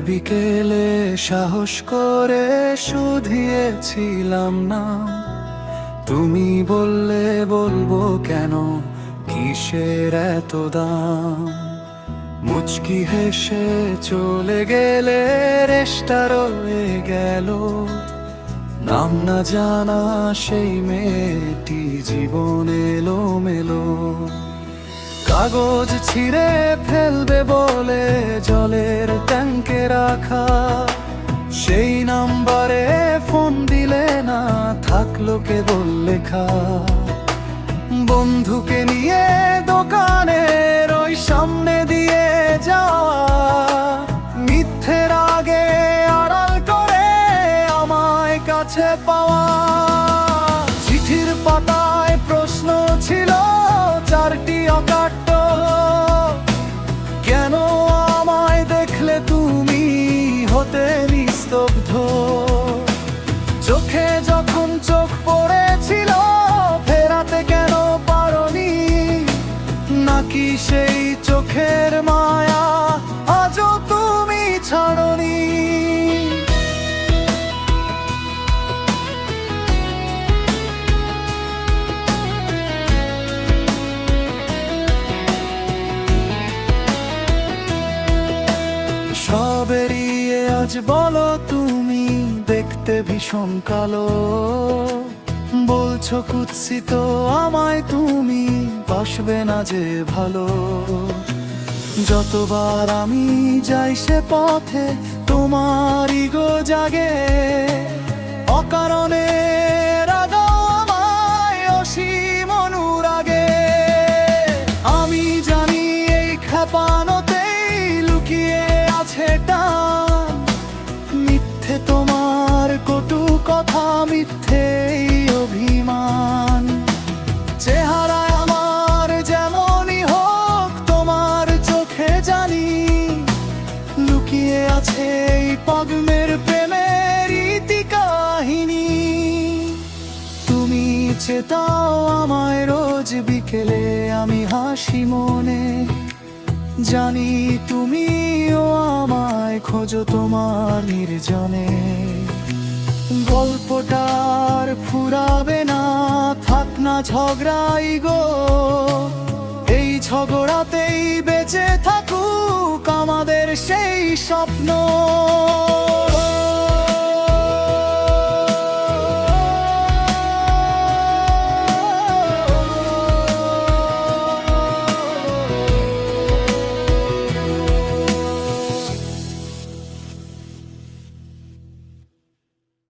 বিকেলে সাহস করে শুধিয়েছিলাম না, তুমি বললে বলবো কেন, কিসের এত দাম। মুচকি হেসে চলে গেলে রেশটা রয়ে গেল, নাম না জানা সেই মেয়েটি জীবন এলোমেলো। কাগজ ছিঁড়ে ফেলবে বলে জলের ট্যাঙ্কে রাখা সেই নাম্বারে ফোন দিলে না, থাকলো কেবল লেখা। বন্ধুকে নিয়ে দোকানের ওই সামনে দিয়ে যাওয়া, মিথ্যের আগে আড়াল করে আমায় কাছে পাওয়া। চিঠির পাতায় প্রশ্ন ছিল চারটি অকাট্য, কেন আমায় দেখলে তুমি হতে নিস্তব্ধ। চোখে যখন চোখ পড়েছিল ফেরাতে কেন পারোনি, নাকি সেই চোখের মায়া আজও তুমি ছাড়োনি। সব এড়িয়ে আজ বলো তুমি দেখতে ভীষণ কালো, বলছো কুৎসিত আমায় তুমি বাসবে না যে ভালো। যতবার আমি যাই সে পথে তোমার ইগো জাগে, অকারণে রাগাও আমায় অসীম অনুরাগে। আমি জানি এই খেপানোতেই লুকিয়ে আছে টান, মিথ্যে তোমার কটু কথা, মিথ্যেই অভিমান। চেহারায় আমার যেমনই হোক তোমার চোখে জানি লুকিয়ে আছে এই পাগমের প্রেমের ইতিকাহিনী। তুমি চেতাও আমায় রোজ বিকেলে, আমি হাসি মনে, জানি তুমিও আমায় খোঁজো তোমার নির্জনে। গল্পটার ফুরাবে না, থাক না ঝগড়াই গো, এই ঝগড়াতেই বেঁচে থাকুক আমাদের সেই স্বপ্ন।